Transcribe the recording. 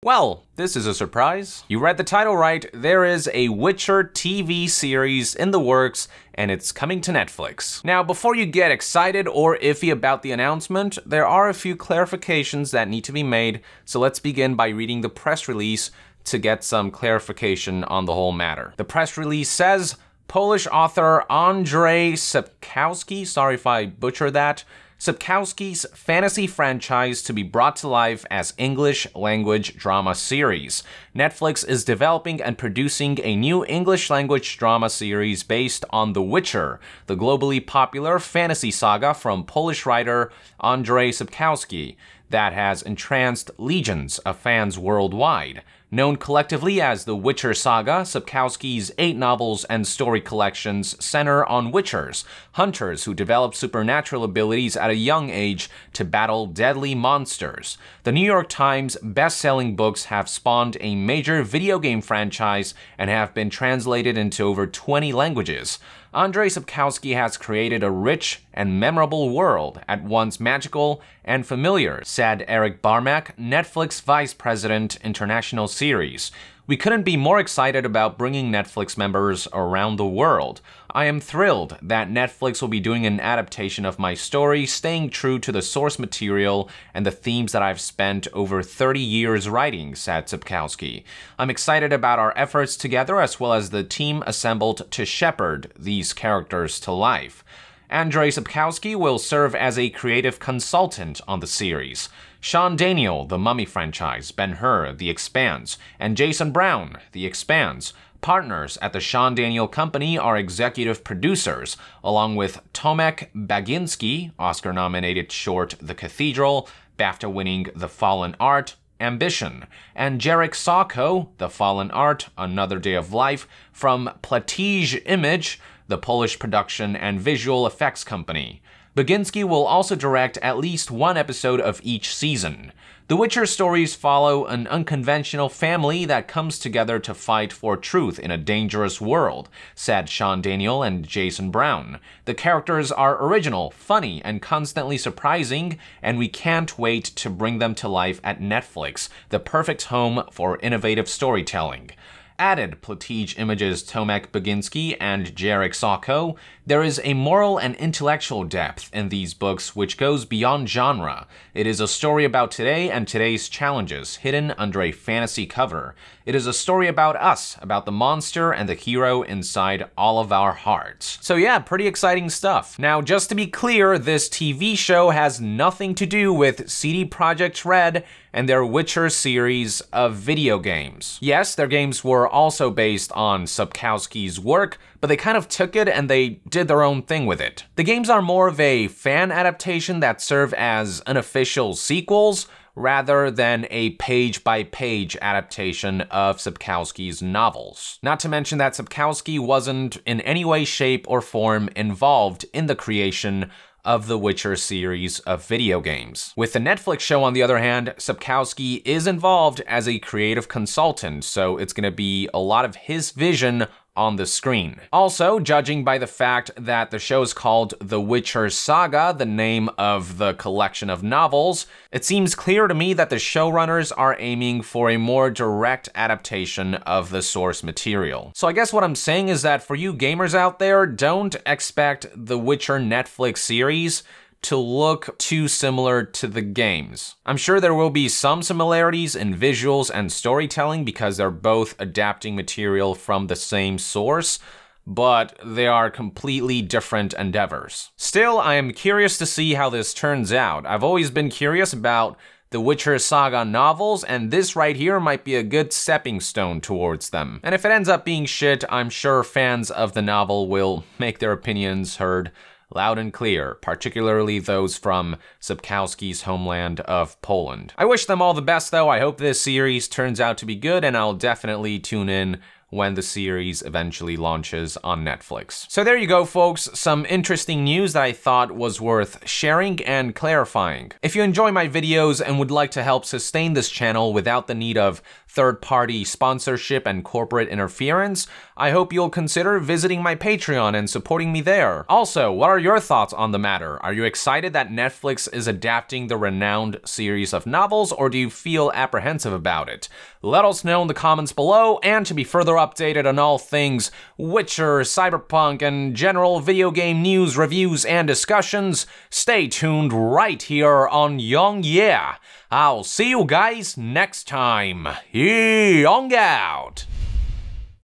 Well, this is a surprise. You read the title right. There is a Witcher TV series in the works, and it's coming to Netflix. Now, before you get excited or iffy about the announcement, there are a few clarifications that need to be made, so let's begin by reading the press release to get some clarification on the whole matter. The press release says, Polish author Andrzej Sapkowski, sorry if I butcher that, Sapkowski's fantasy franchise to be brought to life as English language drama series. Netflix is developing and producing a new English language drama series based on The Witcher, the globally popular fantasy saga from Polish writer Andrzej Sapkowski that has entranced legions of fans worldwide. Known collectively as the Witcher Saga, Sapkowski's 8 novels and story collections center on witchers, hunters who develop supernatural abilities at a young age to battle deadly monsters. The New York Times best-selling books have spawned a major video game franchise and have been translated into over 20 languages. Andrzej Sapkowski has created a rich and memorable world, at once magical and familiar, said Eric Barmack, Netflix Vice President, International Series. We couldn't be more excited about bringing Netflix members around the world. I am thrilled that Netflix will be doing an adaptation of my story, staying true to the source material and the themes that I've spent over 30 years writing, said Sapkowski. I'm excited about our efforts together as well as the team assembled to shepherd these characters to life. Andrzej Sapkowski will serve as a creative consultant on the series. Sean Daniel, The Mummy franchise, Ben-Hur, The Expanse, and Jason Brown, The Expanse. Partners at the Sean Daniel Company are executive producers, along with Tomek Baginski, Oscar-nominated short The Cathedral, BAFTA-winning The Fallen Art, Ambition, and Jarek Sako, The Fallen Art, Another Day of Life, from Platige Image, the Polish production and visual effects company. Baginski will also direct at least one episode of each season. The Witcher stories follow an unconventional family that comes together to fight for truth in a dangerous world, said Sean Daniel and Jason Brown. The characters are original, funny, and constantly surprising, and we can't wait to bring them to life at Netflix, the perfect home for innovative storytelling. Added Platige Image's Tomek Baginski and Jarek Sako, there is a moral and intellectual depth in these books which goes beyond genre. It is a story about today and today's challenges, hidden under a fantasy cover. It is a story about us, about the monster and the hero inside all of our hearts. So yeah, pretty exciting stuff. Now, just to be clear, this TV show has nothing to do with CD Projekt Red and their Witcher series of video games. Yes, their games were also based on Sapkowski's work, but they kind of took it and they did their own thing with it. The games are more of a fan adaptation that serve as unofficial sequels, rather than a page-by-page adaptation of Sapkowski's novels. Not to mention that Sapkowski wasn't in any way, shape, or form involved in the creation of the Witcher series of video games. With the Netflix show, on the other hand, Sapkowski is involved as a creative consultant, so it's gonna be a lot of his vision on the screen. Also, judging by the fact that the show is called The Witcher Saga, the name of the collection of novels, it seems clear to me that the showrunners are aiming for a more direct adaptation of the source material. So I guess what I'm saying is that for you gamers out there, don't expect the Witcher Netflix series to look too similar to the games. I'm sure there will be some similarities in visuals and storytelling because they're both adapting material from the same source, but they are completely different endeavors. Still, I am curious to see how this turns out. I've always been curious about the Witcher Saga novels, and this right here might be a good stepping stone towards them. And if it ends up being shit, I'm sure fans of the novel will make their opinions heard loud and clear, particularly those from Sapkowski's homeland of Poland. I wish them all the best though. I hope this series turns out to be good, and I'll definitely tune in when the series eventually launches on Netflix. So there you go, folks, some interesting news that I thought was worth sharing and clarifying. If you enjoy my videos and would like to help sustain this channel without the need of third-party sponsorship and corporate interference, I hope you'll consider visiting my Patreon and supporting me there. Also, what are your thoughts on the matter? Are you excited that Netflix is adapting the renowned series of novels, or do you feel apprehensive about it? Let us know in the comments below, and to be further updated on all things Witcher, Cyberpunk, and general video game news, reviews, and discussions, stay tuned right here on Young Yeah. I'll see you guys next time. Young out!